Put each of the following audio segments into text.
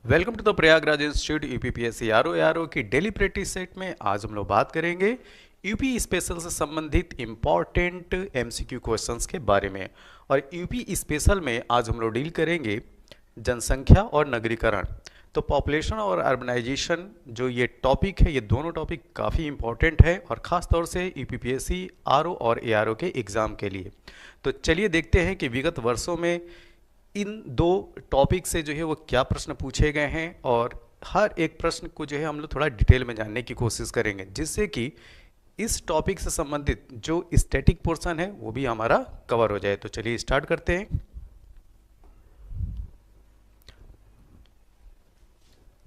Welcome to the Prayagraj institute UPPSC RO की daily practice set में आज हम लोग बात करेंगे यूपी स्पेशल से संबंधित इम्पॉर्टेंट एमसीक्यू क्वेश्चंस के बारे में। और यूपी स्पेशल में आज हम लोग डील करेंगे जनसंख्या और नगरीकरण। तो पॉपुलेशन और अर्बनाइजेशन जो ये टॉपिक है, ये दोनों टॉपिक काफ़ी इंपॉर्टेंट है और ख़ास तौर से यूपीपीएससी आरओ और एआरओ के एग्ज़ाम के लिए। तो चलिए देखते हैं कि विगत वर्षों में इन दो टॉपिक से जो है वो क्या प्रश्न पूछे गए हैं, और हर एक प्रश्न को जो है हम लोग थोड़ा डिटेल में जानने की कोशिश करेंगे, जिससे कि इस टॉपिक से संबंधित जो स्टैटिक पोर्शन है वो भी हमारा कवर हो जाए। तो चलिए स्टार्ट करते हैं।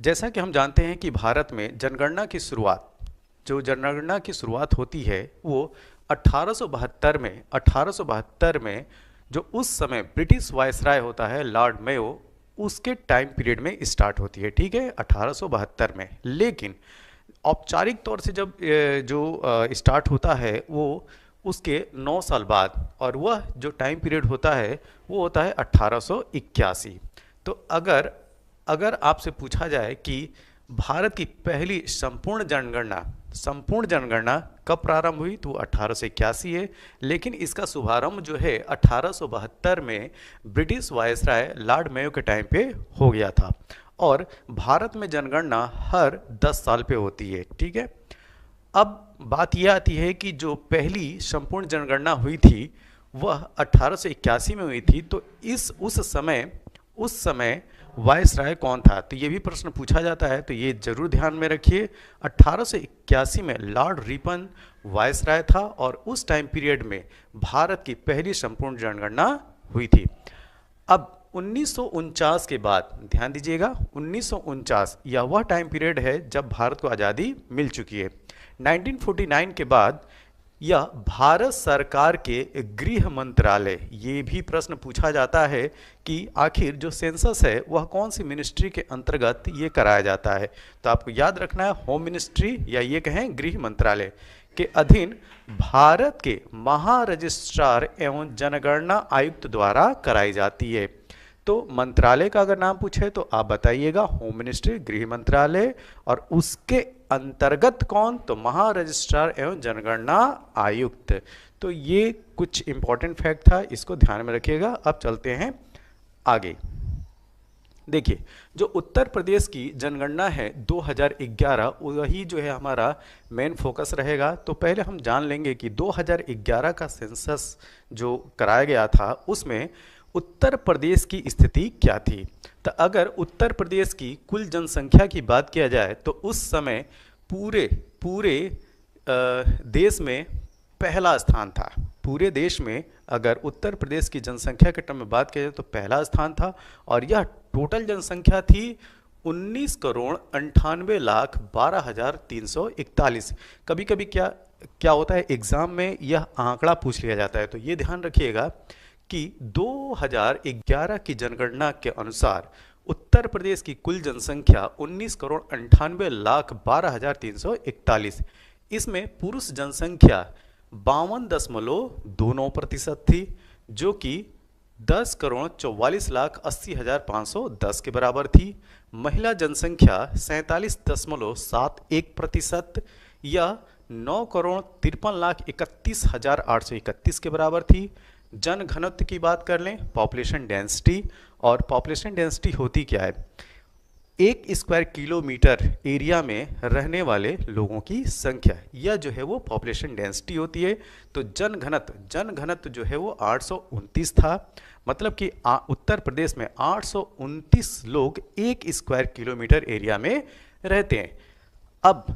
जैसा कि हम जानते हैं कि भारत में जनगणना की शुरुआत होती है वो 1872 में जो उस समय ब्रिटिश वायसराय होता है लॉर्ड मेयो, उसके टाइम पीरियड में स्टार्ट होती है। ठीक है, 1872 में। लेकिन औपचारिक तौर से जब स्टार्ट होता है वो उसके 9 साल बाद, और वह जो टाइम पीरियड होता है वो होता है 1881। तो अगर आपसे पूछा जाए कि भारत की पहली संपूर्ण जनगणना कब प्रारंभ हुई, तो 1881 है। लेकिन इसका शुभारंभ जो है 1872 में ब्रिटिश वायसराय लॉर्ड मेयो के टाइम पे हो गया था। और भारत में जनगणना हर 10 साल पे होती है। ठीक है, अब बात यह आती है कि जो पहली संपूर्ण जनगणना हुई थी वह 1881 में हुई थी। तो उस समय वायसराय कौन था, तो ये भी प्रश्न पूछा जाता है। तो ये जरूर ध्यान में रखिए, 1881 में लॉर्ड रिपन वायसराय था और उस टाइम पीरियड में भारत की पहली संपूर्ण जनगणना हुई थी। अब 1949 के बाद ध्यान दीजिएगा, 1949 यह वह टाइम पीरियड है जब भारत को आज़ादी मिल चुकी है। 1949 के बाद यह भारत सरकार के गृह मंत्रालय, ये भी प्रश्न पूछा जाता है कि आखिर जो सेंसस है वह कौन सी मिनिस्ट्री के अंतर्गत ये कराया जाता है। तो आपको याद रखना है, होम मिनिस्ट्री या ये कहें गृह मंत्रालय के अधीन भारत के महारजिस्ट्रार एवं जनगणना आयुक्त द्वारा कराई जाती है। तो मंत्रालय का अगर नाम पूछे तो आप बताइएगा होम मिनिस्ट्री, गृह मंत्रालय, और उसके अंतर्गत कौन, तो महारजिस्ट्रार एवं जनगणना आयुक्त। तो ये कुछ इंपॉर्टेंट फैक्ट था, इसको ध्यान में रखिएगा। अब चलते हैं आगे। देखिए, जो उत्तर प्रदेश की जनगणना है 2011, वही जो है हमारा मेन फोकस रहेगा। तो पहले हम जान लेंगे कि 2011 का सेंसस जो कराया गया था उसमें उत्तर प्रदेश की स्थिति क्या थी। तो अगर उत्तर प्रदेश की कुल जनसंख्या की बात किया जाए तो उस समय पूरे देश में पहला स्थान था। पूरे देश में अगर उत्तर प्रदेश की जनसंख्या के टर्म में बात किया जाए तो पहला स्थान था, और यह टोटल जनसंख्या थी 19,98,12,341। कभी कभी क्या होता है, एग्जाम में यह आंकड़ा पूछ लिया जाता है, तो ये ध्यान रखिएगा कि 2011 की जनगणना के अनुसार उत्तर प्रदेश की कुल जनसंख्या 19,98,12,341। इसमें पुरुष जनसंख्या 52.29% थी, जो कि 10,44,80,510 के बराबर थी। महिला जनसंख्या 47.71% या 9,53,31,831 के बराबर थी। जन घनत्व की बात कर लें, पॉपुलेशन डेंसिटी, और पॉपुलेशन डेंसिटी होती क्या है, 1 स्क्वायर किलोमीटर एरिया में रहने वाले लोगों की संख्या, यह जो है वो पॉपुलेशन डेंसिटी होती है। तो जन घनत्व जो है वो 829 था। मतलब कि उत्तर प्रदेश में 829 लोग 1 स्क्वायर किलोमीटर एरिया में रहते हैं। अब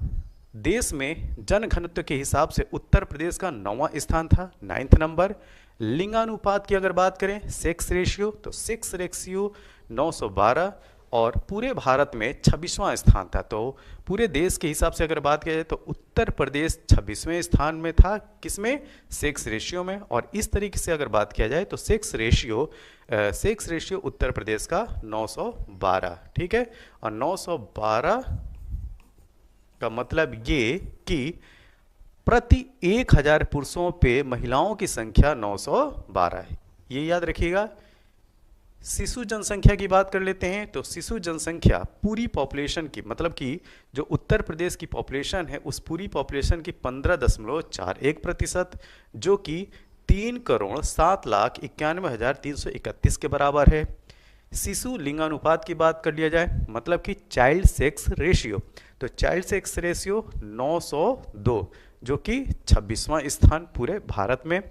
देश में जन घनत्व के हिसाब से उत्तर प्रदेश का 9वां स्थान था, 9th नंबर। लिंगानुपात की अगर बात करें, सेक्स रेशियो, तो सेक्स रेशियो 912, और पूरे भारत में 26वां स्थान था। तो पूरे देश के हिसाब से अगर बात किया जाए तो उत्तर प्रदेश 26वें स्थान में था, किसमें, सेक्स रेशियो में। और इस तरीके से अगर बात किया जाए तो सेक्स रेशियो उत्तर प्रदेश का 912। ठीक है, और 912 का मतलब ये कि प्रति 1000 पुरुषों पे महिलाओं की संख्या 912 है। ये याद रखिएगा, शिशु जनसंख्या की बात कर लेते हैं। तो शिशु जनसंख्या पूरी पॉपुलेशन की, मतलब कि जो उत्तर प्रदेश की पॉपुलेशन है उस पूरी पॉपुलेशन की 15.41%, जो कि 3,07,91,331 के बराबर है। शिशु लिंगानुपात की बात कर लिया जाए, मतलब कि चाइल्ड सेक्स रेशियो, तो चाइल्ड सेक्स रेशियो 902, जो कि 26वां स्थान पूरे भारत में।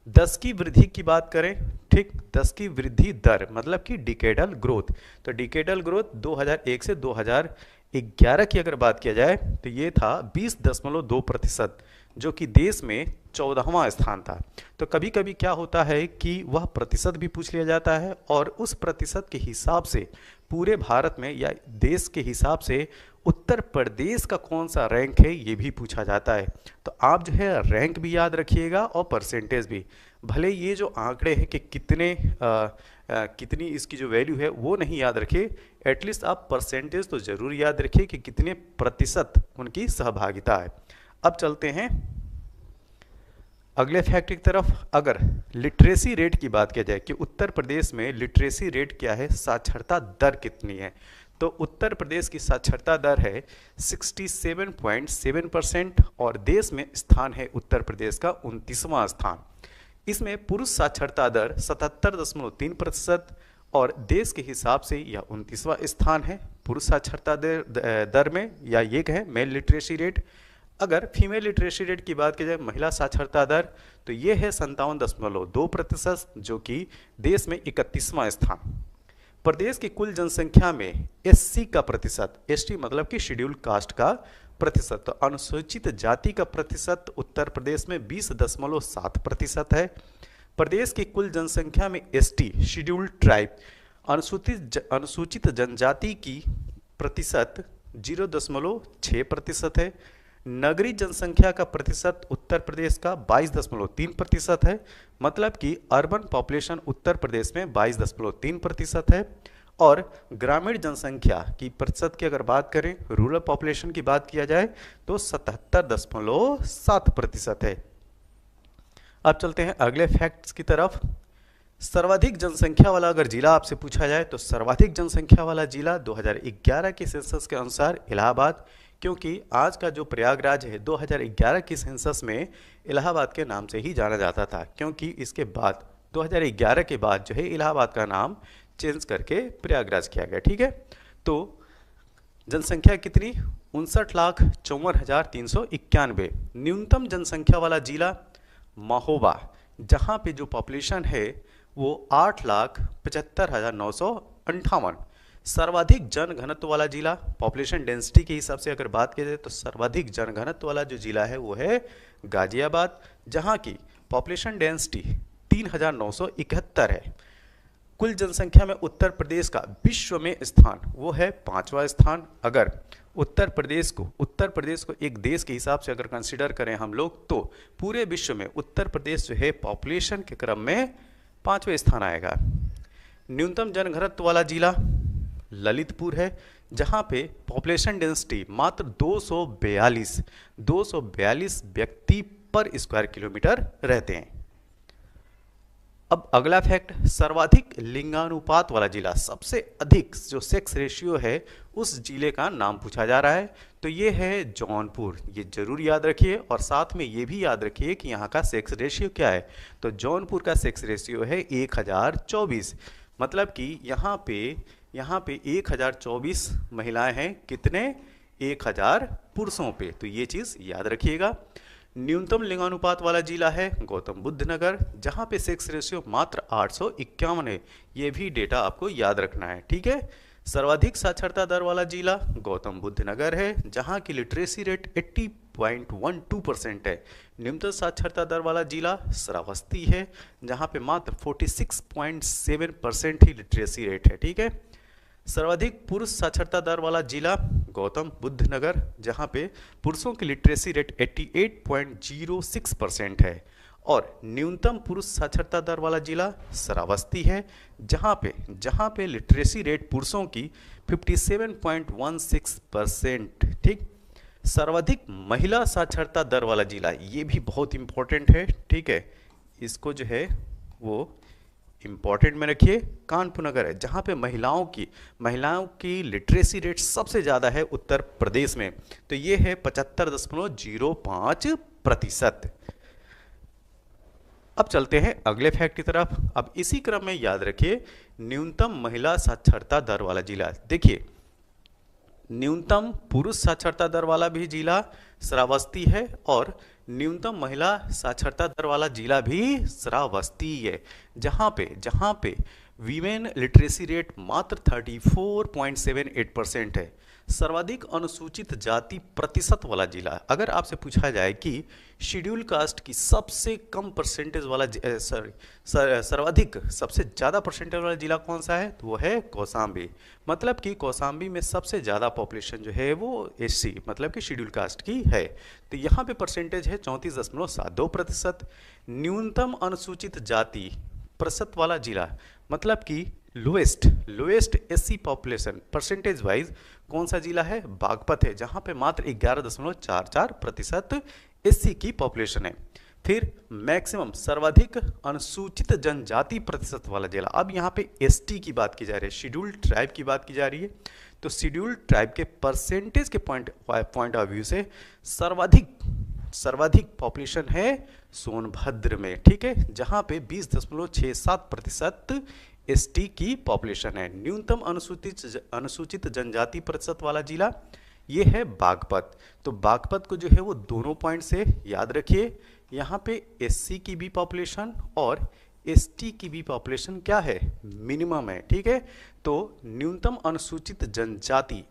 10 की वृद्धि की बात करें, ठीक, 10 की वृद्धि दर मतलब कि डिकेडल ग्रोथ, तो डिकेडल ग्रोथ 2001 से 2011 की अगर बात किया जाए तो ये था 20.2%, जो कि देश में 14वां स्थान था। तो कभी कभी क्या होता है कि वह प्रतिशत भी पूछ लिया जाता है और उस प्रतिशत के हिसाब से पूरे भारत में या देश के हिसाब से उत्तर प्रदेश का कौन सा रैंक है ये भी पूछा जाता है। तो आप जो है रैंक भी याद रखिएगा और परसेंटेज भी। भले ये जो आंकड़े हैं कि कितनी इसकी जो वैल्यू है वो नहीं याद रखिए, एटलीस्ट आप परसेंटेज तो जरूर याद रखिए कि कितने प्रतिशत उनकी सहभागिता है। अब चलते हैं अगले फैक्ट की तरफ। अगर लिटरेसी रेट की बात किया जाए कि उत्तर प्रदेश में लिटरेसी रेट क्या है, साक्षरता दर कितनी है, तो उत्तर प्रदेश की साक्षरता दर है 67.7% और देश में स्थान है उत्तर प्रदेश का 29वां स्थान। इसमें पुरुष साक्षरता दर 77.3% और देश के हिसाब से यह 29वां स्थान है पुरुष साक्षरता दर में, या ये कहें मेल लिटरेसी रेट। अगर फीमेल लिटरेसी रेट की बात की जाए, महिला साक्षरता दर, तो ये है 57.2%, जो कि देश में 31वां स्थान। प्रदेश की कुल जनसंख्या में एससी का प्रतिशत, एसटी मतलब कि शेड्यूल कास्ट का प्रतिशत, तो अनुसूचित जाति का प्रतिशत उत्तर प्रदेश में 20.7% है। प्रदेश की कुल जनसंख्या में एसटी, शेड्यूल्ड ट्राइब, अनुसूचित जनजाति की प्रतिशत 0.6% है। नगरीय जनसंख्या का प्रतिशत उत्तर प्रदेश का 22.3% है, मतलब कि अर्बन पॉपुलेशन उत्तर प्रदेश में 22.3% है। और ग्रामीण जनसंख्या की प्रतिशत की अगर बात करें, रूरल पॉपुलेशन की बात किया जाए तो 77.7% है। अब चलते हैं अगले फैक्ट्स की तरफ। सर्वाधिक जनसंख्या वाला अगर जिला आपसे पूछा जाए तो सर्वाधिक जनसंख्या वाला जिला 2011 के सेंसस के अनुसार इलाहाबाद, क्योंकि आज का जो प्रयागराज है 2011 की सेंसस में इलाहाबाद के नाम से ही जाना जाता था, क्योंकि इसके बाद 2011 के बाद जो है इलाहाबाद का नाम चेंज करके प्रयागराज किया गया, ठीक है। तो जनसंख्या कितनी, 59,54,391। न्यूनतम जनसंख्या वाला जिला महोबा, जहाँ पे जो पॉपुलेशन है वो 8,75,958। सर्वाधिक जनघनत्व वाला जिला, पॉपुलेशन डेंसिटी के हिसाब से अगर बात की जाए तो सर्वाधिक जनघनत्व वाला जो जिला है वो है गाजियाबाद, जहाँ की पॉपुलेशन डेंसिटी 3,971 है। कुल जनसंख्या में उत्तर प्रदेश का विश्व में स्थान वो है 5वां स्थान। अगर उत्तर प्रदेश को एक देश के हिसाब से अगर कंसिडर करें हम लोग, तो पूरे विश्व में उत्तर प्रदेश जो है पॉपुलेशन के क्रम में 5वें स्थान आएगा। न्यूनतम जनघनत्व वाला जिला ललितपुर है, जहां पे पॉपुलेशन डेंसिटी मात्र 242 व्यक्ति पर स्क्वायर किलोमीटर रहते हैं। अब अगला फैक्ट, सर्वाधिक लिंगानुपात वाला जिला, सबसे अधिक जो सेक्स रेशियो है उस जिले का नाम पूछा जा रहा है, तो ये है जौनपुर। ये जरूर याद रखिए और साथ में ये भी याद रखिए कि यहाँ का सेक्स रेशियो क्या है। तो जौनपुर का सेक्स रेशियो है 1024, मतलब कि यहाँ पे 1024 महिलाएं हैं, कितने, 1000 पुरुषों पे, तो ये चीज़ याद रखिएगा। न्यूनतम लिंगानुपात वाला जिला है गौतम बुद्ध नगर, जहाँ पे सेक्स रेशियो मात्र 851 है, ये भी डेटा आपको याद रखना है, ठीक है। सर्वाधिक साक्षरता दर वाला जिला गौतम बुद्ध नगर है, जहाँ की लिटरेसी रेट 80.12% है। न्यूनतम साक्षरता दर वाला जिला श्रावस्ती है, जहाँ पे मात्र 46.7% ही लिटरेसी रेट है, ठीक है। सर्वाधिक पुरुष साक्षरता दर वाला जिला गौतम बुद्ध नगर, जहाँ पे पुरुषों की लिटरेसी रेट 88.06% है। और न्यूनतम पुरुष साक्षरता दर वाला जिला श्रावस्ती है, जहाँ पे लिटरेसी रेट पुरुषों की 57.16%, ठीक। सर्वाधिक महिला साक्षरता दर वाला जिला, ये भी बहुत इंपॉर्टेंट है, ठीक है, इसको जो है वो इंपॉर्टेंट में रखिए, कानपुर नगर है जहाँ पे महिलाओं की लिटरेसी रेट सबसे ज़्यादा है उत्तर प्रदेश में, तो ये है 75.05%। अब चलते हैं अगले फैक्ट की तरफ। अब इसी क्रम में याद रखिए, न्यूनतम महिला साक्षरता दर वाला जिला। देखिए, न्यूनतम पुरुष साक्षरता दर वाला भी जिला श्रावस्ती है और न्यूनतम महिला साक्षरता दर वाला जिला भी श्रावस्ती है, जहाँ पे वीमेन लिटरेसी रेट मात्र 34.78% है। सर्वाधिक अनुसूचित जाति प्रतिशत वाला जिला, अगर आपसे पूछा जाए कि शेड्यूल कास्ट की सबसे कम परसेंटेज वाला सर्वाधिक सबसे ज़्यादा परसेंटेज वाला जिला कौन सा है, तो वो है कौशाम्बी। मतलब कि कौशाम्बी में सबसे ज़्यादा पॉपुलेशन जो है वो एससी मतलब कि शेड्यूल कास्ट की है, तो यहाँ पे परसेंटेज है 34.72%। न्यूनतम अनुसूचित जाति प्रतिशत वाला जिला, मतलब कि lowest SC population percentage wise कौन सा जिला है, बागपत है, जहां पे मात्र 11.44% एससी की पॉपुलेशन है। फिर मैक्सिमम सर्वाधिक अनुसूचित जनजाति प्रतिशत वाला जिला, अब यहाँ पे एसटी की बात की जा रही है, शेड्यूल्ड ट्राइब की बात की जा रही है, तो शेड्यूल्ड ट्राइब के परसेंटेज के पॉइंट ऑफ व्यू से सर्वाधिक पॉपुलेशन है सोनभद्र में, ठीक है, जहां पे 20.67% एसटी की पॉपुलेशन है। न्यूनतम अनुसूचित जनजाति प्रतिशत वाला जिला ये है बागपत। तो बागपत को जो है वो दोनों पॉइंट से याद रखिए, यहाँ पे एससी की भी पॉपुलेशन और एसटी की भी पॉपुलेशन क्या है, मिनिमम है, ठीक है। तो न्यूनतम अनुसूचित जनजाति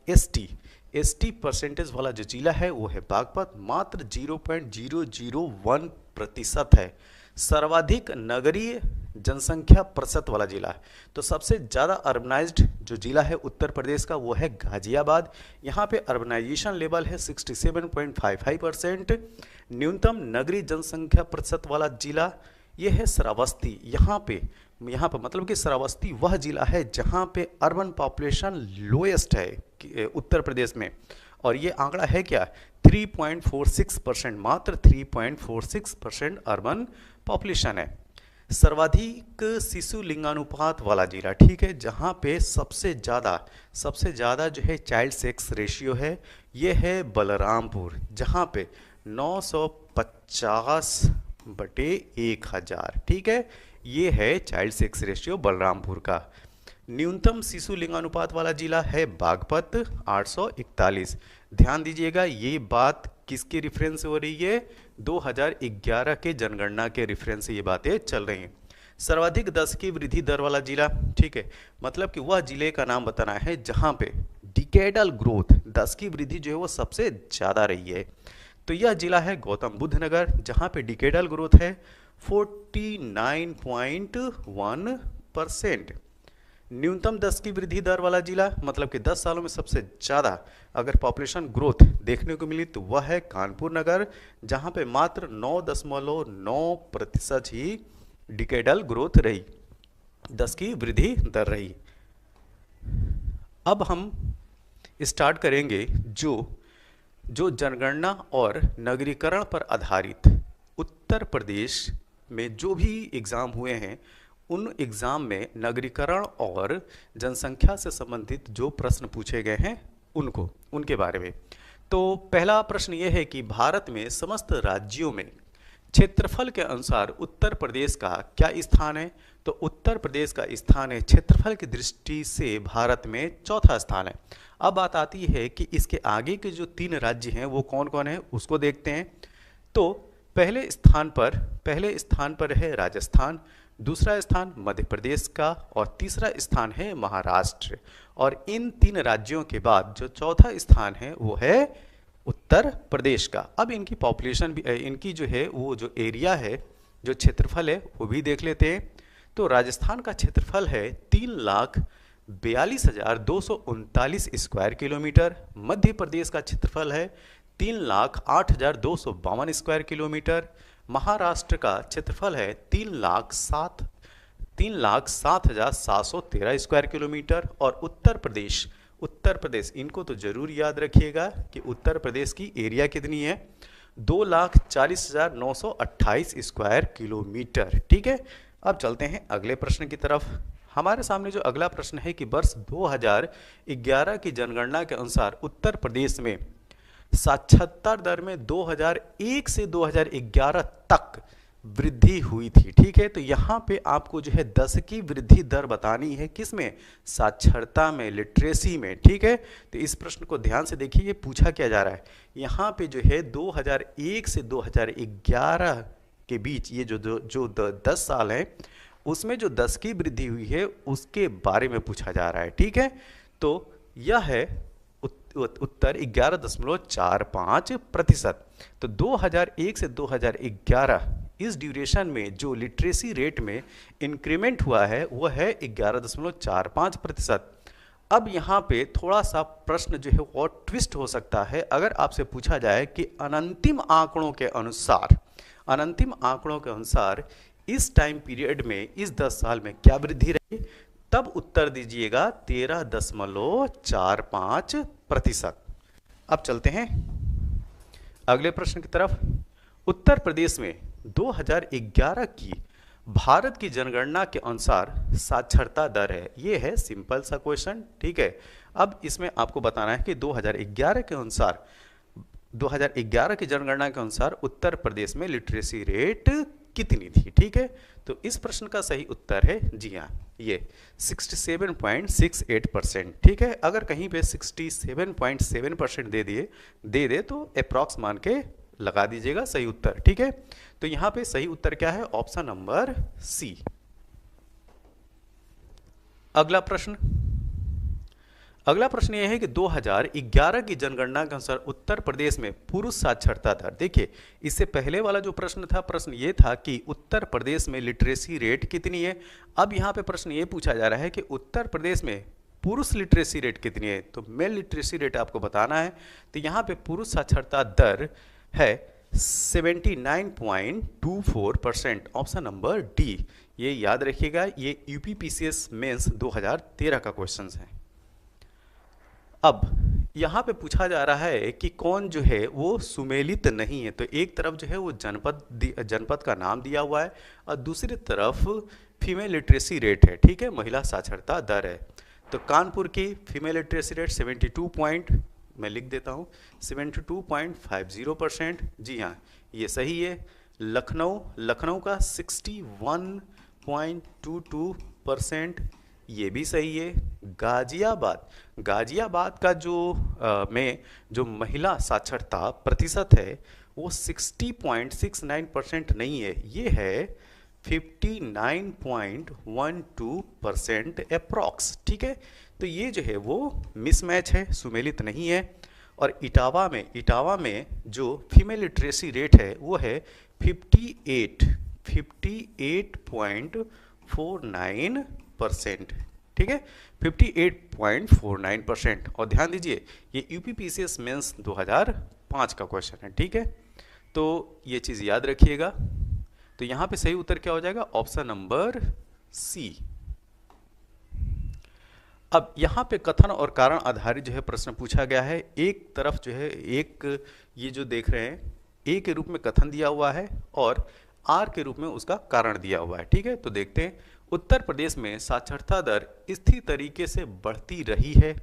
एसटी परसेंटेज वाला जो जिला है वो है बागपत, मात्र 0.001% है। सर्वाधिक नगरीय जनसंख्या प्रतिशत वाला जिला है, तो सबसे ज़्यादा अर्बनाइज्ड जो जिला है उत्तर प्रदेश का वो है गाजियाबाद, यहाँ पे अर्बनाइजेशन लेवल है 67.55%। न्यूनतम नगरीय जनसंख्या प्रतिशत वाला जिला ये है श्रावस्ती, यहाँ पे मतलब कि श्रावस्ती वह जिला है जहाँ पे अर्बन पॉपुलेशन लोएस्ट है उत्तर प्रदेश में, और ये आंकड़ा है क्या, 3.46%, मात्र 3.46% अर्बन पॉपुलेशन है। सर्वाधिक शिशु लिंगानुपात वाला जिला, ठीक है, जहाँ पे सबसे ज़्यादा जो है चाइल्ड सेक्स रेशियो है, ये है बलरामपुर, जहाँ पे 950/1000, ठीक है, ये है चाइल्ड सेक्स रेशियो बलरामपुर का। न्यूनतम शिशु लिंगानुपात वाला जिला है बागपत 841। ध्यान दीजिएगा, ये बात किसके रेफरेंस हो रही है, 2011 के जनगणना के रेफरेंस से ये बातें चल रही हैं। सर्वाधिक दशकीय वृद्धि दर वाला जिला, ठीक है, मतलब कि वह जिले का नाम बताना है जहां पे डिकेडल ग्रोथ दशकीय वृद्धि जो है वो सबसे ज़्यादा रही है, तो यह जिला है गौतम बुद्ध नगर, जहां पे डिकेडल ग्रोथ है 49.1%। न्यूनतम दशकीय वृद्धि दर वाला जिला, मतलब कि 10 सालों में सबसे ज़्यादा अगर पॉपुलेशन ग्रोथ देखने को मिली तो वह है कानपुर नगर, जहां पे मात्र 9.9% ही डिकेडल ग्रोथ रही, दशकीय वृद्धि दर रही। अब हम स्टार्ट करेंगे जो जनगणना और नगरीकरण पर आधारित उत्तर प्रदेश में जो भी एग्ज़ाम हुए हैं उन एग्ज़ाम में नगरीकरण और जनसंख्या से संबंधित जो प्रश्न पूछे गए हैं उनके बारे में। तो पहला प्रश्न ये है कि भारत में समस्त राज्यों में क्षेत्रफल के अनुसार उत्तर प्रदेश का क्या स्थान है, तो उत्तर प्रदेश का स्थान है क्षेत्रफल की दृष्टि से भारत में चौथा स्थान है। अब बात आती है कि इसके आगे के जो 3 राज्य हैं वो कौन कौन है उसको देखते हैं। तो पहले स्थान पर है राजस्थान, दूसरा स्थान मध्य प्रदेश का और तीसरा स्थान है महाराष्ट्र, और इन 3 राज्यों के बाद जो चौथा स्थान है वो है उत्तर प्रदेश का। अब इनकी पॉपुलेशन भी, इनकी जो है वो जो एरिया है, जो क्षेत्रफल है वो भी देख लेते हैं। तो राजस्थान का क्षेत्रफल है 3,42,239 स्क्वायर किलोमीटर, मध्य प्रदेश का क्षेत्रफल है 3,08,252 स्क्वायर किलोमीटर, महाराष्ट्र का क्षेत्रफल है 3,07,713 स्क्वायर किलोमीटर, और उत्तर प्रदेश इनको तो जरूर याद रखिएगा कि उत्तर प्रदेश की एरिया कितनी है, 2,40,928 स्क्वायर किलोमीटर, ठीक है। अब चलते हैं अगले प्रश्न की तरफ। हमारे सामने जो अगला प्रश्न है कि वर्ष 2011 की जनगणना के अनुसार उत्तर प्रदेश में साक्षरता दर में 2001 से 2011 तक वृद्धि हुई थी। ठीक है, तो यहाँ पे आपको जो है 10 की वृद्धि दर बतानी है, किसमें? साक्षरता में, लिटरेसी में। ठीक है, तो इस प्रश्न को ध्यान से देखिए, ये पूछा क्या जा रहा है। यहाँ पे जो है 2001 से 2011 के बीच ये जो 10 साल है, उसमें जो 10 की वृद्धि हुई है उसके बारे में पूछा जा रहा है। ठीक है, तो यह है उत्तर 11.45%। तो 2001 से 2011 इस ड्यूरेशन में जो लिटरेसी रेट में इंक्रीमेंट हुआ है वह है 11.45%। अब यहाँ पे थोड़ा सा प्रश्न जो है वो ट्विस्ट हो सकता है। अगर आपसे पूछा जाए कि अनंतिम आंकड़ों के अनुसार इस टाइम पीरियड में, इस 10 साल में क्या वृद्धि रही, तब उत्तर दीजिएगा 13.45%। अब चलते हैं अगले प्रश्न की तरफ। उत्तर प्रदेश में 2011 की भारत की जनगणना के अनुसार साक्षरता दर है। ये है सिंपल सा क्वेश्चन। ठीक है, अब इसमें आपको बताना है कि 2011 की जनगणना के अनुसार उत्तर प्रदेश में लिटरेसी रेट कितनी थी। ठीक है, तो इस प्रश्न का सही उत्तर है, जी हाँ, ये 67.68%। ठीक है, अगर कहीं पे 67.7% दे दे तो अप्रॉक्स मान के लगा दीजिएगा सही उत्तर। ठीक है, तो यहां पे सही उत्तर क्या है? Option number C. अगला प्रश्न यह है कि 2011 की जनगणना के अनुसार उत्तर प्रदेश में पुरुष साक्षरता दर। देखिए, इससे पहले वाला जो प्रश्न ये था कि उत्तर प्रदेश में लिटरेसी रेट कितनी है। अब यहाँ पे प्रश्न ये पूछा जा रहा है कि उत्तर प्रदेश में पुरुष लिटरेसी रेट कितनी है, तो मेल लिटरेसी रेट आपको बताना है। तो यहाँ पे पुरुष साक्षरता दर है 79.24%, ऑप्शन नंबर डी। ये याद रखिएगा, ये यूपीपीसीएस मेंस 2013 का क्वेश्चन है। अब यहाँ पे पूछा जा रहा है कि कौन जो है वो सुमेलित नहीं है। तो एक तरफ जो है वो जनपद का नाम दिया हुआ है और दूसरी तरफ फीमेल लिटरेसी रेट है। ठीक है, महिला साक्षरता दर है। तो कानपुर की फीमेल लिटरेसी रेट 72.50%। जी हाँ, ये सही है। लखनऊ का 61.22%, ये भी सही है। गाजियाबाद का जो महिला साक्षरता प्रतिशत है वो 60.69% नहीं है, ये है 59.12% अप्रॉक्स। ठीक है, तो ये जो है वो मिसमैच है, सुमेलित नहीं है। और इटावा में जो फीमेल लिटरेसी रेट है वो है 58.49%। ठीक है, 58.49%। और ध्यान दीजिए, ये यूपीपीसीएस मेंस 2005 का क्वेश्चन है। ठीक है, तो ये चीज़ याद रखिएगा। तो यहाँ पे सही उत्तर क्या हो जाएगा? Option number C. अब यहाँ पे कथन और कारण आधारित जो है प्रश्न पूछा गया है। एक तरफ जो है ये जो देख रहे हैं, ए के रूप में कथन दिया हुआ है और आर के रूप में उसका कारण दिया हुआ है। ठीक है, तो देखते हैं। उत्तर प्रदेश में साक्षरता दर स्थिर तरीके से बढ़ती रही है,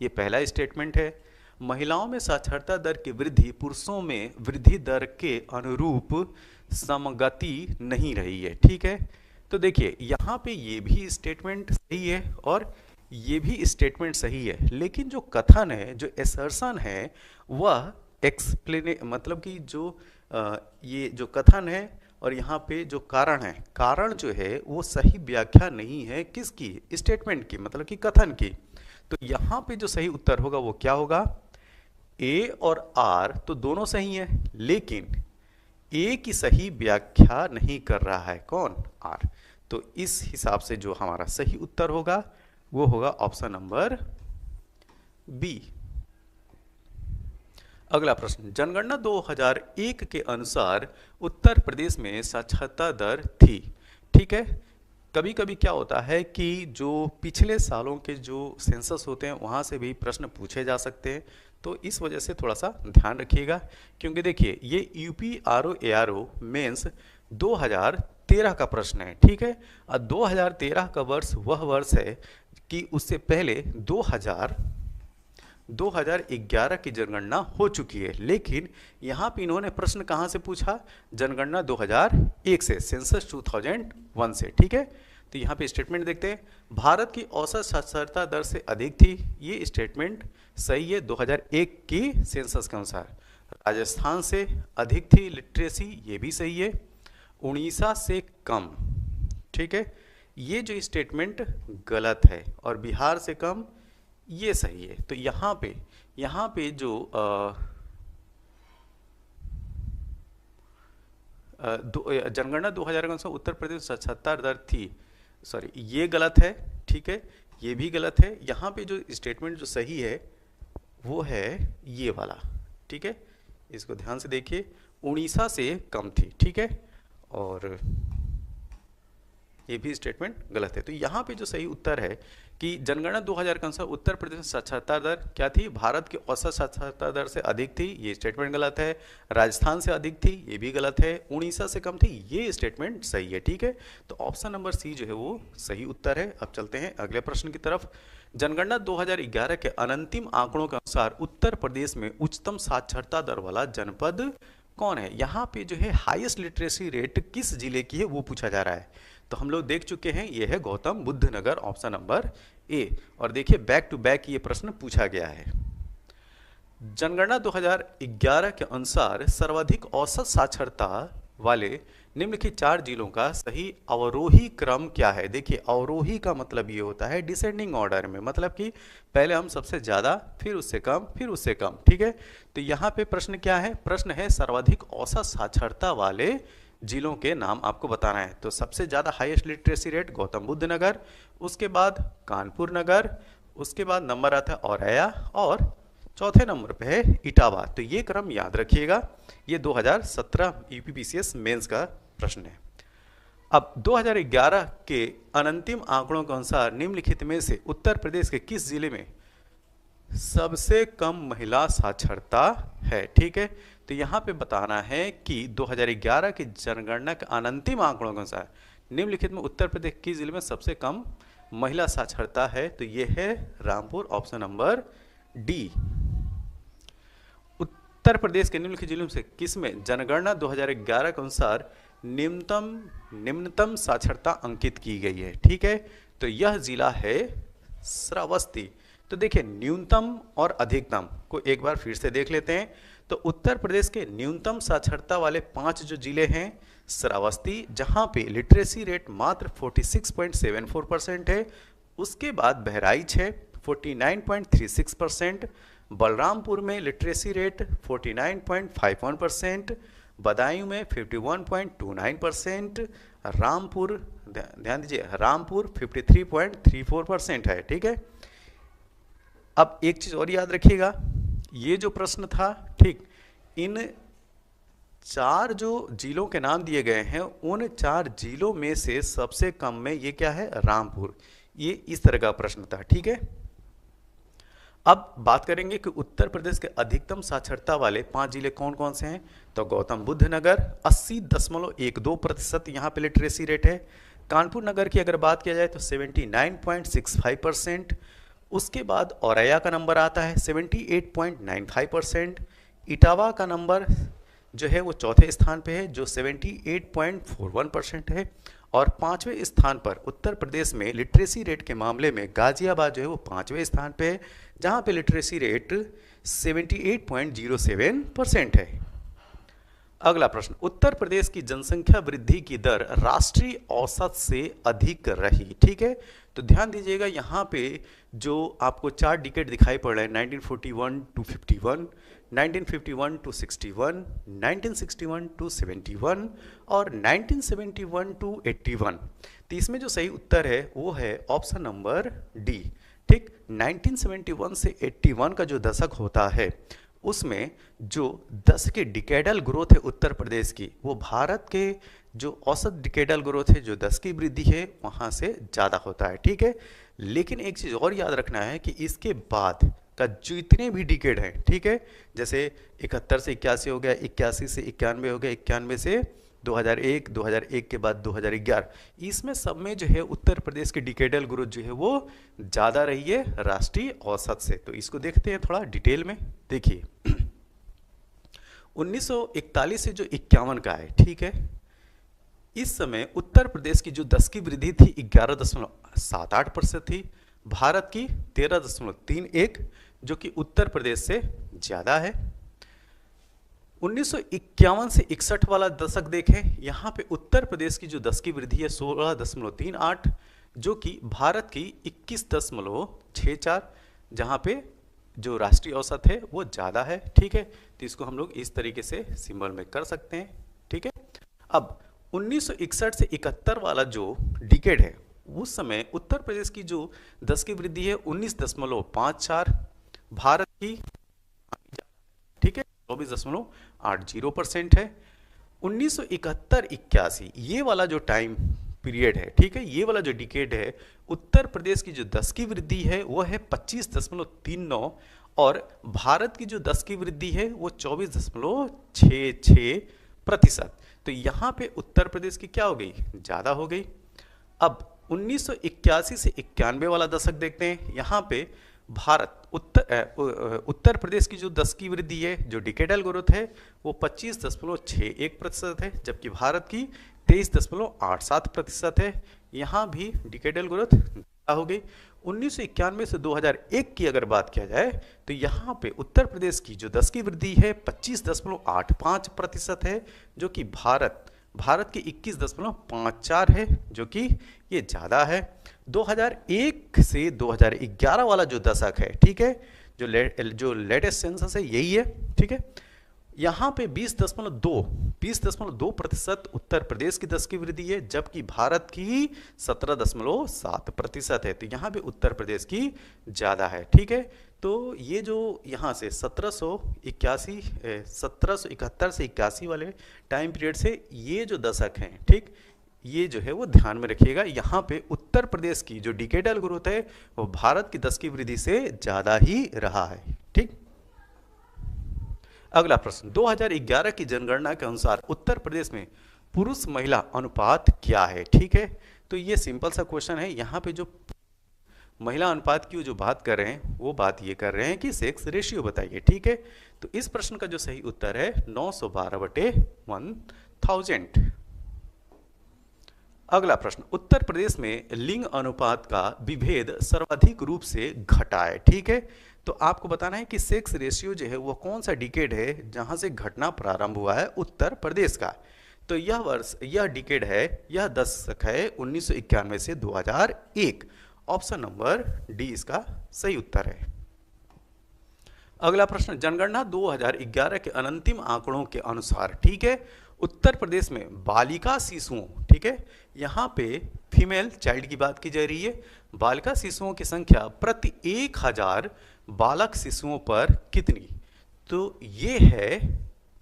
ये पहला स्टेटमेंट है। महिलाओं में साक्षरता दर की वृद्धि पुरुषों में वृद्धि दर के अनुरूप समगति नहीं रही है। ठीक है, तो देखिए यहाँ पे ये भी स्टेटमेंट सही है और ये भी स्टेटमेंट सही है, लेकिन जो कथन है, जो एसर्शन है, वह मतलब कि ये जो कथन है और यहाँ पे जो कारण है, कारण जो है वो सही व्याख्या नहीं है किसकी? स्टेटमेंट की, मतलब कि कथन की। तो यहाँ पे जो सही उत्तर होगा वो क्या होगा? ए और आर तो दोनों सही है, लेकिन ए की सही व्याख्या नहीं कर रहा है कौन? आर। तो इस हिसाब से जो हमारा सही उत्तर होगा वो होगा ऑप्शन नंबर बी। अगला प्रश्न, जनगणना 2001 के अनुसार उत्तर प्रदेश में साक्षरता दर थी। ठीक है, कभी कभी क्या होता है कि जो पिछले सालों के जो सेंसस होते हैं वहाँ से भी प्रश्न पूछे जा सकते हैं, तो इस वजह से थोड़ा सा ध्यान रखिएगा। क्योंकि देखिए, ये यूपी आरओ एआरओ मेंस 2013 का प्रश्न है, ठीक है। 2013 का वर्ष वह वर्ष है कि उससे पहले 2011 की जनगणना हो चुकी है, लेकिन यहाँ पे इन्होंने प्रश्न कहाँ से पूछा, जनगणना 2001 से, सेंसस 2001 से, ठीक है। तो यहाँ पे स्टेटमेंट देखते हैं, भारत की औसत साक्षरता दर से अधिक थी, ये स्टेटमेंट सही है 2001 की सेंसस के अनुसार। राजस्थान से अधिक थी लिटरेसी, ये भी सही है। उड़ीसा से कम, ठीक है, ये जो स्टेटमेंट गलत है। और बिहार से कम, ये सही है। तो यहाँ पे जो जनगणना 2000 के अनुसार उत्तर प्रदेश साक्षरता दर थी, सॉरी ये गलत है, ठीक है, ये भी गलत है। यहाँ पे जो स्टेटमेंट जो सही है वो है ये वाला, ठीक है, इसको ध्यान से देखिए, उड़ीसा से कम थी, ठीक है, और ये भी स्टेटमेंट गलत है। तो यहाँ पे जो सही उत्तर है कि जनगणना 2000 के अनुसार उत्तर प्रदेश साक्षरता दर क्या थी, भारत की औसत साक्षरता दर से अधिक थी, ये स्टेटमेंट गलत है। राजस्थान से अधिक थी, ये भी गलत है। उड़ीसा से कम थी, ये स्टेटमेंट सही है, ठीक है। तो ऑप्शन नंबर सी जो है वो सही उत्तर है। अब चलते हैं अगले प्रश्न की तरफ। जनगणना 2011 के अंतिम आंकड़ों के अनुसार उत्तर प्रदेश में उच्चतम साक्षरता दर वाला जनपद कौन है। यहाँ पे जो है हाईएस्ट लिटरेसी रेट किस जिले की है वो पूछा जा रहा है। तो हम लोग देख चुके हैं, ये है गौतम बुद्ध नगर, ऑप्शन नंबर ए। और देखिए बैक टू बैक ये प्रश्न पूछा गया है। जनगणना 2011 के अनुसार सर्वाधिक औसत साक्षरता वाले निम्नलिखित 4 जिलों का सही अवरोही क्रम क्या है। देखिए अवरोही का मतलब ये होता है डिसेंडिंग ऑर्डर में, मतलब कि पहले हम सबसे ज़्यादा, फिर उससे कम, फिर उससे कम, ठीक है। तो यहाँ पे प्रश्न क्या है, प्रश्न है सर्वाधिक औसत साक्षरता वाले जिलों के नाम आपको बताना है। तो सबसे ज़्यादा highest literacy rate Gautam Buddh Nagar, उसके बाद कानपुर नगर, उसके बाद नंबर आता है औरैया, और चौथे नंबर पे है इटावा। तो ये क्रम याद रखिएगा, ये 2017 यूपीपीसीएस मेंस का प्रश्न है। अब 2011 के अंतिम आंकड़ों के अनुसार निम्नलिखित में से उत्तर प्रदेश के किस जिले में सबसे कम महिला साक्षरता है, ठीक है। तो यहाँ पे बताना है कि 2011 की जनगणना के अंतिम आंकड़ों के अनुसार निम्नलिखित में उत्तर प्रदेश किस जिले में सबसे कम महिला साक्षरता है। तो ये है Rampur, option number D. Uttar Pradesh के निम्नलिखित जिलों से किस में जनगणना 2011 के अनुसार निम्नतम साक्षरता अंकित की गई है, ठीक है। तो यह जिला है श्रावस्ती। तो देखिए न्यूनतम और अधिकतम को एक बार फिर से देख लेते हैं। तो उत्तर प्रदेश के न्यूनतम साक्षरता वाले 5 जो जिले हैं, श्रावस्ती जहां पे लिटरेसी रेट मात्र 46.74% है, उसके बाद बहराइच है 49.36%, बलरामपुर में लिटरेसी रेट 49.51%, बदायूं में 51.29%, रामपुर, ध्यान दीजिए रामपुर 53.34% है, ठीक है। अब एक चीज और याद रखिएगा, ये जो प्रश्न था, ठीक, इन 4 जो जिलों के नाम दिए गए हैं, उन 4 जिलों में से सबसे कम में ये क्या है, रामपुर। ये इस तरह का प्रश्न था, ठीक है। अब बात करेंगे कि उत्तर प्रदेश के अधिकतम साक्षरता वाले 5 जिले कौन कौन से हैं। तो गौतम बुद्ध नगर 80.12% यहाँ पे लिटरेसी रेट है। कानपुर नगर की अगर बात किया जाए तो 79.65%। उसके बाद औरैया का नंबर आता है 78.95%। इटावा का नंबर जो है वो चौथे स्थान पे है जो 78.41% है। और 5वें स्थान पर उत्तर प्रदेश में लिटरेसी रेट के मामले में गाजियाबाद जो है वो 5वें स्थान पे है, जहां पे लिटरेसी रेट 78.07% है। अगला प्रश्न, उत्तर प्रदेश की जनसंख्या वृद्धि की दर राष्ट्रीय औसत से अधिक रही, ठीक है। तो ध्यान दीजिएगा, यहाँ पे जो आपको 4 डिकेड दिखाई पड़ रहे हैं, 1941 टू 51, 1951 टू 61, 1961 टू 71 और 1971 टू 81। तो इसमें जो सही उत्तर है वो है ऑप्शन नंबर डी, ठीक। 1971 से 81 का जो दशक होता है उसमें जो 10 के डिकेडल ग्रोथ है उत्तर प्रदेश की, वो भारत के जो औसत डिकेडल ग्रोथ है, जो 10 की वृद्धि है, वहाँ से ज़्यादा होता है, ठीक है। लेकिन एक चीज़ और याद रखना है कि इसके बाद का जितने भी डिकेड हैं, ठीक है, जैसे 71 से 81 हो गया, 81 से 91 हो गया, 91 से 2001, 2001 के बाद 2011, इसमें सब में जो है उत्तर प्रदेश की डिकेडल ग्रोथ जो है वो ज़्यादा रही है राष्ट्रीय औसत से। तो इसको देखते हैं थोड़ा डिटेल में। देखिए 1941 से जो 51 का है, ठीक है, इस समय उत्तर प्रदेश की जो 10 की वृद्धि थी 11.78% थी, भारत की 13.31, जो कि उत्तर प्रदेश से ज़्यादा है। 1951 से 61 वाला दशक देखें, यहाँ पे उत्तर प्रदेश की जो 10 की वृद्धि है 16.38, जो कि भारत की 21.64, जहाँ पे जो राष्ट्रीय औसत है वो ज़्यादा है, ठीक है। तो इसको हम लोग इस तरीके से सिंबल में कर सकते हैं, ठीक है। अब 1961 से 71 वाला जो डिकेड है, उस समय उत्तर प्रदेश की जो 10 की वृद्धि है 19.54, भारत की, ठीक है, 24.80% है। 1971-81 ये वाला जो टाइम पीरियड है, ठीक है, ये वाला जो डिकेड है, उत्तर प्रदेश की जो 10 की वृद्धि है वो है 25.39, और भारत की जो 10 की वृद्धि है वो 24.66%। तो यहाँ पे उत्तर प्रदेश की क्या हो गई, ज़्यादा हो गई। अब 1981 से 91 वाला दशक देखते हैं, यहाँ पे भारत उत्तर प्रदेश की जो 10 की वृद्धि है, जो डिकेडल ग्रोथ है, वो 25.61% है, जबकि भारत की 23.87% है। यहाँ भी डिकेडल ग्रोथ हो गई। 1991 से 2001 की अगर बात किया जाए तो यहाँ पे उत्तर प्रदेश की जो 10 की वृद्धि है 25.85% है, जो कि भारत की 21.54 है, जो कि ये ज़्यादा है। 2001 से 2011 वाला जो दशक है, ठीक है, जो लेटेस्ट सेंसस है यही है, ठीक है, यहाँ पे 20.2% उत्तर प्रदेश की 10 की वृद्धि है, जबकि भारत की 17.7% है। तो यहाँ पे उत्तर प्रदेश की ज़्यादा है, ठीक है। तो ये जो यहाँ से 1771 से 81 वाले टाइम पीरियड से ये जो दशक हैं, ठीक, ये जो है वो ध्यान में रखिएगा। यहाँ पे उत्तर प्रदेश की जो डिकेडल ग्रोथ है वो भारत की 10 की वृद्धि से ज़्यादा ही रहा है, ठीक। अगला प्रश्न, 2011 की जनगणना के अनुसार उत्तर प्रदेश में पुरुष महिला अनुपात क्या है, ठीक है। तो ये सिंपल सा क्वेश्चन है। यहाँ पे जो महिला अनुपात की जो बात कर रहे हैं वो बात ये कर रहे हैं कि सेक्स रेशियो बताइए, ठीक है। तो इस प्रश्न का जो सही उत्तर है 912/1000। अगला प्रश्न, उत्तर प्रदेश में लिंग अनुपात का विभेद सर्वाधिक रूप से घटा है, ठीक है। तो आपको बताना है कि सेक्स रेशियो जो है वो कौन सा डिकेड है जहां से घटना प्रारंभ हुआ है उत्तर प्रदेश का। तो यह डिकेड है, यह दशक है 1991 से 2001। ऑप्शन नंबर डी इसका सही उत्तर है। अगला प्रश्न, जनगणना 2011 के अंतिम आंकड़ों के अनुसार, ठीक है, उत्तर प्रदेश में बालिका शिशुओं, ठीक है, यहाँ पे फीमेल चाइल्ड की बात की जा रही है, बालिका शिशुओं की संख्या प्रति 1000 बालक शिशुओं पर कितनी। तो ये है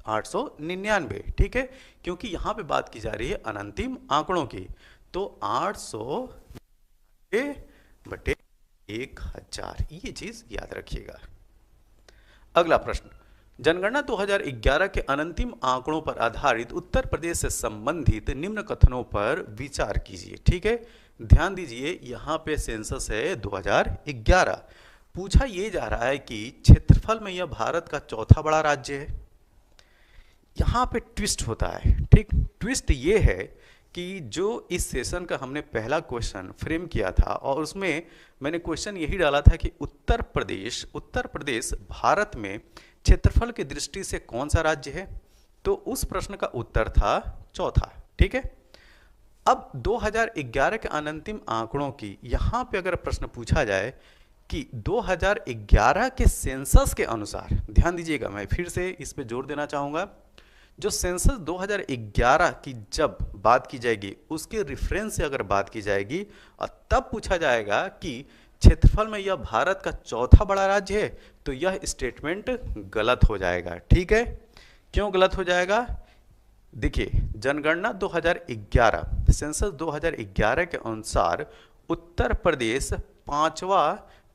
899, ठीक है, क्योंकि यहाँ पे बात की जा रही है अनंतिम आंकड़ों की। तो 800/1000, ये चीज याद रखिएगा। अगला प्रश्न, जनगणना 2011 के अंतिम आंकड़ों पर आधारित उत्तर प्रदेश से संबंधित निम्न कथनों पर विचार कीजिए, ठीक है। ध्यान दीजिए, यहाँ पे सेंसस है 2011। पूछा ये जा रहा है कि क्षेत्रफल में यह भारत का चौथा बड़ा राज्य है। यहाँ पे ट्विस्ट होता है, ठीक। ट्विस्ट ये है कि जो इस सेशन का हमने पहला क्वेश्चन फ्रेम किया था और उसमें मैंने क्वेश्चन यही डाला था कि उत्तर प्रदेश भारत में क्षेत्रफल की दृष्टि से कौन सा राज्य है। तो उस प्रश्न का उत्तर था चौथा, ठीक है। अब 2011 के अंतिम आंकड़ों की यहाँ पे अगर प्रश्न पूछा जाए कि 2011 के सेंसस के अनुसार, ध्यान दीजिएगा, मैं फिर से इस पे जोर देना चाहूँगा, जो सेंसस 2011 की जब बात की जाएगी उसके रेफरेंस से अगर बात की जाएगी और तब पूछा जाएगा कि क्षेत्रफल में यह भारत का चौथा बड़ा राज्य है, तो यह स्टेटमेंट गलत हो जाएगा, ठीक है। क्यों गलत हो जाएगा? देखिए, जनगणना 2011, सेंसस 2011 के अनुसार उत्तर प्रदेश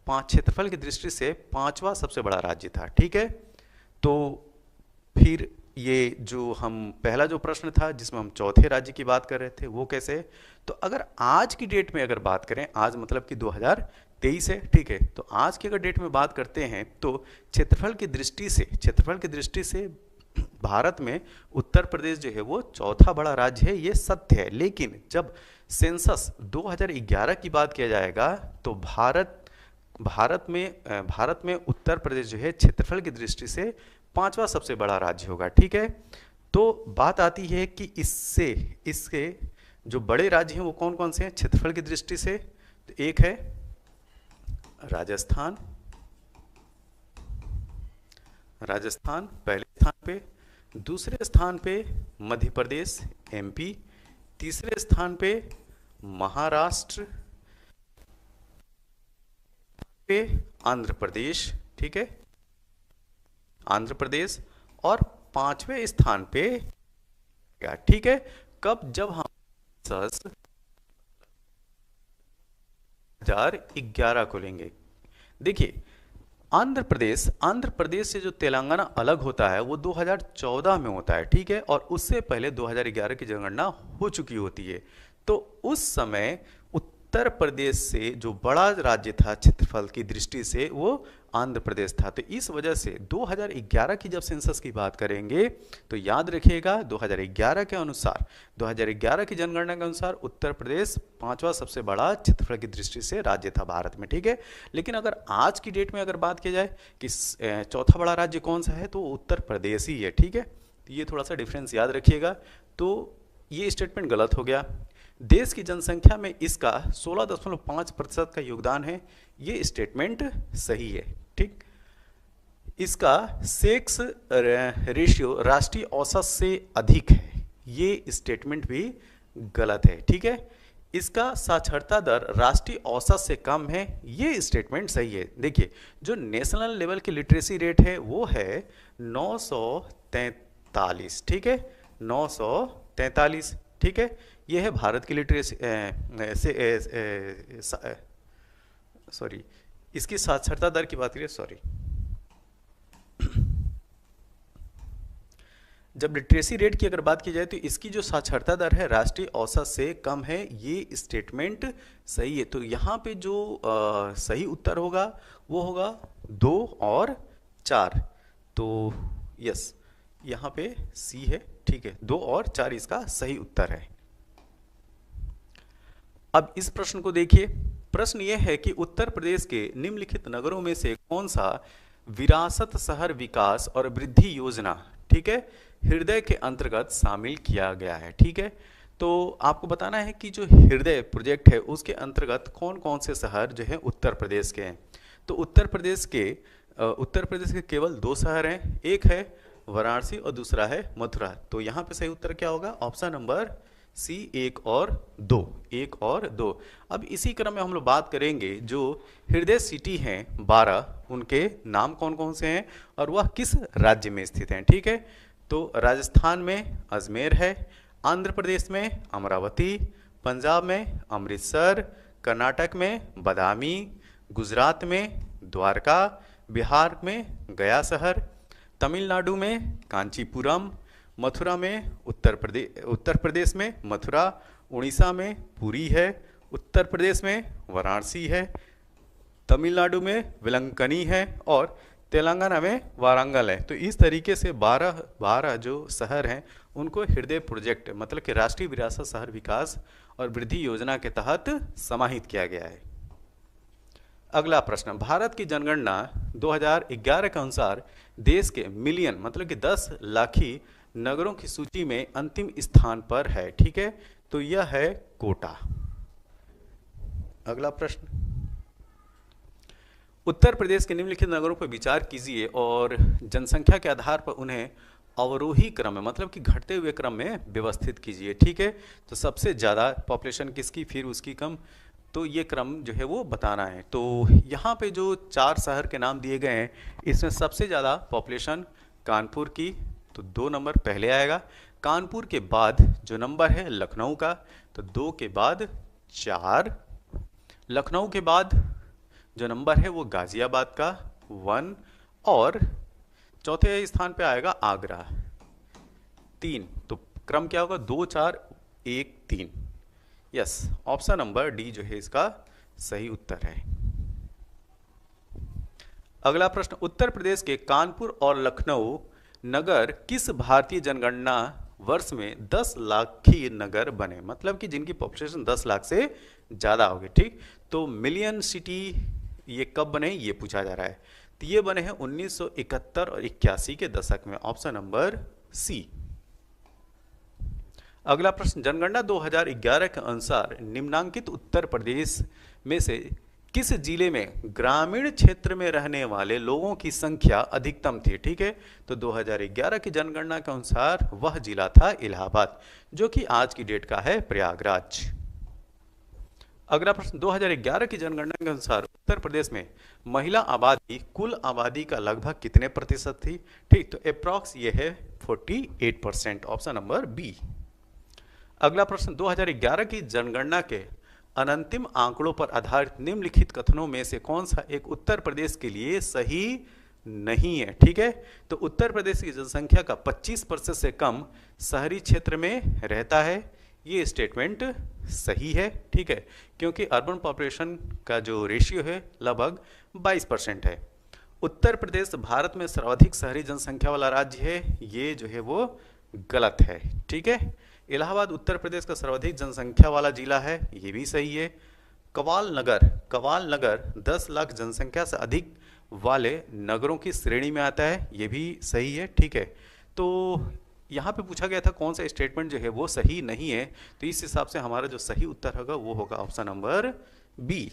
क्षेत्रफल की दृष्टि से पांचवा सबसे बड़ा राज्य था, ठीक है। तो फिर ये जो हम पहला जो प्रश्न था जिसमें हम चौथे राज्य की बात कर रहे थे वो कैसे है? तो अगर आज की डेट में अगर बात करें, आज मतलब कि 2023 है, ठीक है, तो आज की अगर डेट में बात करते हैं तो क्षेत्रफल की दृष्टि से भारत में उत्तर प्रदेश जो है वो चौथा बड़ा राज्य है, ये सत्य है। लेकिन जब सेंसस 2011 की बात किया जाएगा तो भारत में उत्तर प्रदेश जो है क्षेत्रफल की दृष्टि से पांचवा सबसे बड़ा राज्य होगा, ठीक है। तो बात आती है कि इससे इसके जो बड़े राज्य हैं वो कौन कौन से हैं क्षेत्रफल की दृष्टि से? तो एक है राजस्थान, राजस्थान पहले स्थान पे, दूसरे स्थान पे मध्य प्रदेश एमपी, तीसरे स्थान पे महाराष्ट्र पे आंध्र प्रदेश, ठीक है, आंध्र प्रदेश, और पांचवें स्थान पे क्या, ठीक है। कब? जब हम 2011 को लेंगे। देखिए, आंध्र प्रदेश से जो तेलंगाना अलग होता है वो 2014 में होता है, ठीक है, और उससे पहले 2011 की जनगणना हो चुकी होती है। तो उस समय उत्तर प्रदेश से जो बड़ा राज्य था क्षेत्रफल की दृष्टि से वो आंध्र प्रदेश था। तो इस वजह से 2011 की जब सेंसस की बात करेंगे तो याद रखिएगा 2011 की जनगणना के अनुसार उत्तर प्रदेश पांचवा सबसे बड़ा क्षेत्रफल की दृष्टि से राज्य था भारत में, ठीक है। लेकिन अगर आज की डेट में अगर बात की जाए कि चौथा बड़ा राज्य कौन सा है तो उत्तर प्रदेश ही है, ठीक है। तो ये थोड़ा सा डिफरेंस याद रखिएगा। तो ये स्टेटमेंट गलत हो गया। देश की जनसंख्या में इसका 16.5% का योगदान है, ये स्टेटमेंट सही है, ठीक। इसका सेक्स रेशियो राष्ट्रीय औसत से अधिक है, ये स्टेटमेंट भी गलत है, ठीक है। इसका साक्षरता दर राष्ट्रीय औसत से कम है, ये स्टेटमेंट सही है। देखिए, जो नेशनल लेवल की लिटरेसी रेट है वो है 943, ठीक है, 943, ठीक है। ये है भारत की लिटरेसी सॉरी, इसकी साक्षरता दर की बात करिए, सॉरी, जब लिटरेसी रेट की अगर बात की जाए तो इसकी जो साक्षरता दर है राष्ट्रीय औसत से कम है, ये स्टेटमेंट सही है। तो यहाँ पे जो सही उत्तर होगा वो होगा 2 और 4। तो यस, यहाँ पे सी है, ठीक है, 2 और 4 इसका सही उत्तर है। अब इस प्रश्न को देखिए। प्रश्न यह है कि उत्तर प्रदेश के निम्नलिखित नगरों में से कौन सा विरासत शहर विकास और वृद्धि योजना, ठीक है, हृदय के अंतर्गत शामिल किया गया है, ठीक है। तो आपको बताना है कि जो हृदय प्रोजेक्ट है उसके अंतर्गत कौन कौन से शहर जो है उत्तर प्रदेश के हैं। तो उत्तर प्रदेश के केवल 2 शहर हैं, एक है वाराणसी और दूसरा है मथुरा। तो यहाँ पे सही उत्तर क्या होगा? ऑप्शन नंबर सी, 1 और 2, 1 और 2। अब इसी क्रम में हम लोग बात करेंगे जो हृदय सिटी हैं 12, उनके नाम कौन कौन से हैं और वह किस राज्य में स्थित हैं, ठीक है। तो राजस्थान में अजमेर है, आंध्र प्रदेश में अमरावती, पंजाब में अमृतसर, कर्नाटक में बदामी, गुजरात में द्वारका, बिहार में गया शहर, तमिलनाडु में कांचीपुरम, मथुरा में उत्तर प्रदेश में मथुरा, उड़ीसा में पुरी है, उत्तर प्रदेश में वाराणसी है, तमिलनाडु में वेलंकनी है और तेलंगाना में वारंगल है। तो इस तरीके से 12 जो शहर हैं उनको हृदय प्रोजेक्ट मतलब कि राष्ट्रीय विरासत शहर विकास और वृद्धि योजना के तहत समाहित किया गया है। अगला प्रश्न, भारत की जनगणना 2011 के अनुसार देश के मिलियन मतलब कि 10 लाखी नगरों की सूची में अंतिम स्थान पर है, ठीक है। तो यह है कोटा। अगला प्रश्न, उत्तर प्रदेश के निम्नलिखित नगरों पर विचार कीजिए और जनसंख्या के आधार पर उन्हें अवरोही क्रम में मतलब कि घटते हुए क्रम में व्यवस्थित कीजिए, ठीक है। तो सबसे ज़्यादा पॉपुलेशन किसकी, फिर उसकी कम, तो ये क्रम जो है वो बताना है। तो यहाँ पे जो 4 शहर के नाम दिए गए हैं इसमें सबसे ज़्यादा पॉपुलेशन कानपुर की, तो 2 नंबर पहले आएगा। कानपुर के बाद जो नंबर है लखनऊ का, तो 2 के बाद 4। लखनऊ के बाद जो नंबर है वो गाजियाबाद का 1 और चौथे स्थान पे आएगा आगरा। 3, तो क्रम क्या होगा? 2 4 1 3। यस, ऑप्शन नंबर डी जो है इसका सही उत्तर है। अगला प्रश्न, उत्तर प्रदेश के कानपुर और लखनऊ नगर किस भारतीय जनगणना वर्ष में 10 लाख की नगर बने? मतलब कि जिनकी पॉपुलेशन 10 लाख से ज़्यादा होगी। ठीक, तो मिलियन सिटी ये कब बने, ये पूछा जा रहा है। तो ये बने हैं 1971 और 81 के दशक में। Option number C. अगला प्रश्न, जनगणना 2011 के अनुसार निम्नांकित उत्तर प्रदेश में से किस जिले में ग्रामीण क्षेत्र में रहने वाले लोगों की संख्या अधिकतम थी? ठीक है, तो 2011 की जनगणना के अनुसार वह जिला था इलाहाबाद, जो कि आज की डेट का है प्रयागराज। अगला प्रश्न, 2011 की जनगणना के अनुसार उत्तर प्रदेश में महिला आबादी कुल आबादी का लगभग कितने प्रतिशत थी? ठीक, तो अप्रॉक्स ये है 48%। Option number B. अगला प्रश्न, 2011 की जनगणना के अनंतिम आंकड़ों पर आधारित निम्नलिखित कथनों में से कौन सा एक उत्तर प्रदेश के लिए सही नहीं है? ठीक है, तो उत्तर प्रदेश की जनसंख्या का 25% से कम शहरी क्षेत्र में रहता है, ये स्टेटमेंट सही है। ठीक है, क्योंकि अर्बन पॉपुलेशन का जो रेशियो है लगभग 22% है। उत्तर प्रदेश भारत में सर्वाधिक शहरी जनसंख्या वाला राज्य है, ये जो है वो गलत है। ठीक है, इलाहाबाद उत्तर प्रदेश का सर्वाधिक जनसंख्या वाला जिला है, ये भी सही है। कवाल नगर 10 लाख जनसंख्या से अधिक वाले नगरों की श्रेणी में आता है, ये भी सही है। ठीक है, तो यहाँ पे पूछा गया था कौन सा स्टेटमेंट जो है वो सही नहीं है, तो इस हिसाब से हमारा जो सही उत्तर होगा वो होगा ऑप्शन नंबर बी।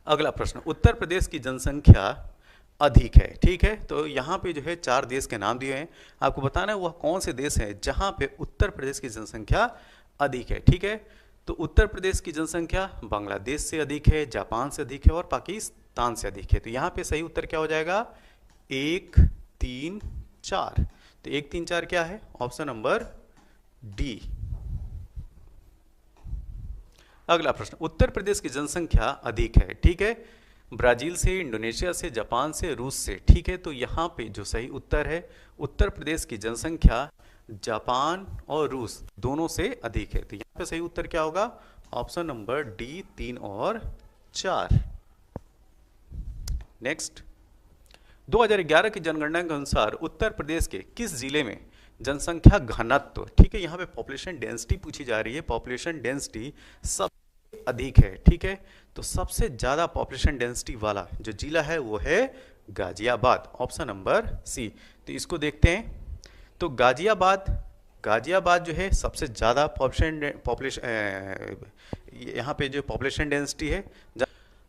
अगला प्रश्न, उत्तर प्रदेश की जनसंख्या अधिक है। ठीक है, तो यहाँ पे जो है 4 देश के नाम दिए हैं, आपको बताना है वह कौन से देश हैं जहाँ पे उत्तर प्रदेश की जनसंख्या अधिक है। ठीक है, तो उत्तर प्रदेश की जनसंख्या बांग्लादेश से अधिक है, जापान से अधिक है और पाकिस्तान से अधिक है। तो यहाँ पे सही उत्तर क्या हो जाएगा? 1 3 4। तो 1 3 4 क्या है? Option number D. अगला प्रश्न, उत्तर प्रदेश की जनसंख्या अधिक है। ठीक है, ब्राजील से, इंडोनेशिया से, जापान से, रूस से। ठीक है, तो यहाँ पे जो सही उत्तर है, उत्तर प्रदेश की जनसंख्या जापान और रूस दोनों से अधिक है। तो यहाँ पे सही उत्तर क्या होगा? ऑप्शन नंबर डी 3 और 4। नेक्स्ट, 2011 की जनगणना के अनुसार उत्तर प्रदेश के किस जिले में जनसंख्या घनत्व, ठीक है, यहाँ पे पॉपुलेशन डेंसिटी पूछी जा रही है, पॉपुलेशन डेंसिटी सबसे अधिक है। ठीक है, तो सबसे ज्यादा पॉपुलेशन डेंसिटी वाला जो जिला है वो है गाजियाबाद। ऑप्शन नंबर सी। तो इसको देखते हैं, तो गाजियाबाद जो है सबसे ज्यादा पॉपुलेशन यहाँ पे जो पॉपुलेशन डेंसिटी है।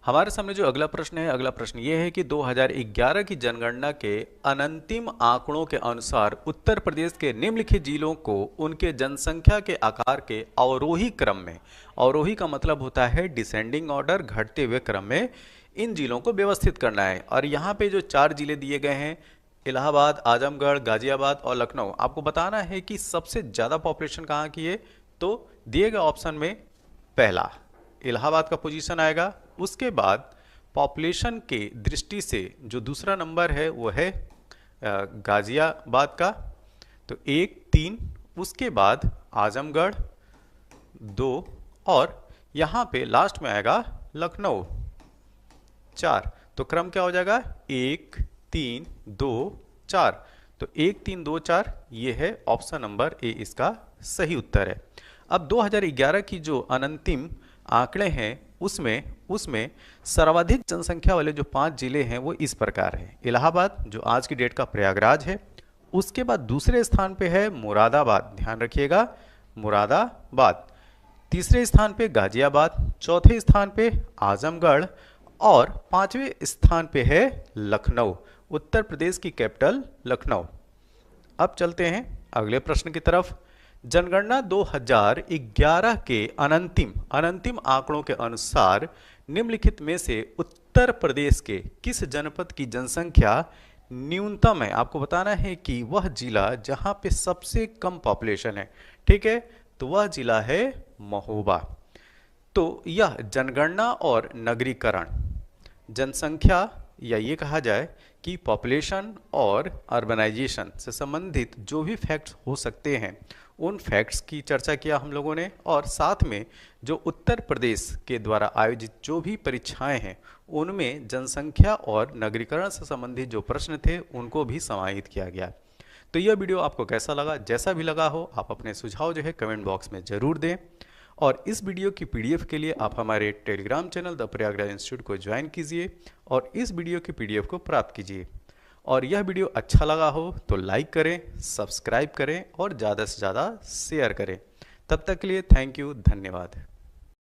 हमारे सामने जो अगला प्रश्न है, अगला प्रश्न ये है कि 2011 की जनगणना के अनंतिम आंकड़ों के अनुसार उत्तर प्रदेश के निम्नलिखित जिलों को उनके जनसंख्या के आकार के अवरोही क्रम में, अवरोही का मतलब होता है डिसेंडिंग ऑर्डर, घटते हुए क्रम में इन जिलों को व्यवस्थित करना है। और यहाँ पे जो 4 जिले दिए गए हैं, इलाहाबाद, आजमगढ़, गाजियाबाद और लखनऊ, आपको बताना है कि सबसे ज़्यादा पॉपुलेशन कहाँ की है। तो दिए गए ऑप्शन में पहला इलाहाबाद का पोजीशन आएगा, उसके बाद पॉपुलेशन के दृष्टि से जो दूसरा नंबर है वो है गाजियाबाद का, तो 1 3, उसके बाद आजमगढ़ 2 और यहाँ पे लास्ट में आएगा लखनऊ 4। तो क्रम क्या हो जाएगा? 1 3 2 4। तो 1 3 2 4 ये है ऑप्शन नंबर ए, इसका सही उत्तर है। अब 2011 की जो अनंतिम आंकड़े हैं उसमें सर्वाधिक जनसंख्या वाले जो 5 जिले हैं वो इस प्रकार है। इलाहाबाद जो आज की डेट का प्रयागराज है, उसके बाद दूसरे स्थान पे है मुरादाबाद, ध्यान रखिएगा मुरादाबाद, तीसरे स्थान पे गाजियाबाद, चौथे स्थान पे आजमगढ़ और 5वें स्थान पे है लखनऊ, उत्तर प्रदेश की कैपिटल लखनऊ। अब चलते हैं अगले प्रश्न की तरफ। जनगणना 2011 के अनंतिम आंकड़ों के अनुसार निम्नलिखित में से उत्तर प्रदेश के किस जनपद की जनसंख्या न्यूनतम है? आपको बताना है कि वह जिला जहां पे सबसे कम पॉपुलेशन है। ठीक है, तो वह जिला है महोबा। तो यह जनगणना और नगरीकरण, जनसंख्या या ये कहा जाए कि पॉपुलेशन और अर्बनाइजेशन से संबंधित जो भी फैक्ट्स हो सकते हैं उन फैक्ट्स की चर्चा किया हम लोगों ने, और साथ में जो उत्तर प्रदेश के द्वारा आयोजित जो भी परीक्षाएं हैं उनमें जनसंख्या और नगरीकरण से संबंधित जो प्रश्न थे उनको भी समाहित किया गया। तो यह वीडियो आपको कैसा लगा, जैसा भी लगा हो आप अपने सुझाव जो है कमेंट बॉक्स में ज़रूर दें। और इस वीडियो की पीडीएफ के लिए आप हमारे Telegram channel the Prayagraj institute को ज्वाइन कीजिए और इस वीडियो की पीडीएफ को प्राप्त कीजिए। और यह वीडियो अच्छा लगा हो तो लाइक करें, सब्सक्राइब करें और ज़्यादा से ज़्यादा शेयर करें। तब तक के लिए थैंक यू, धन्यवाद।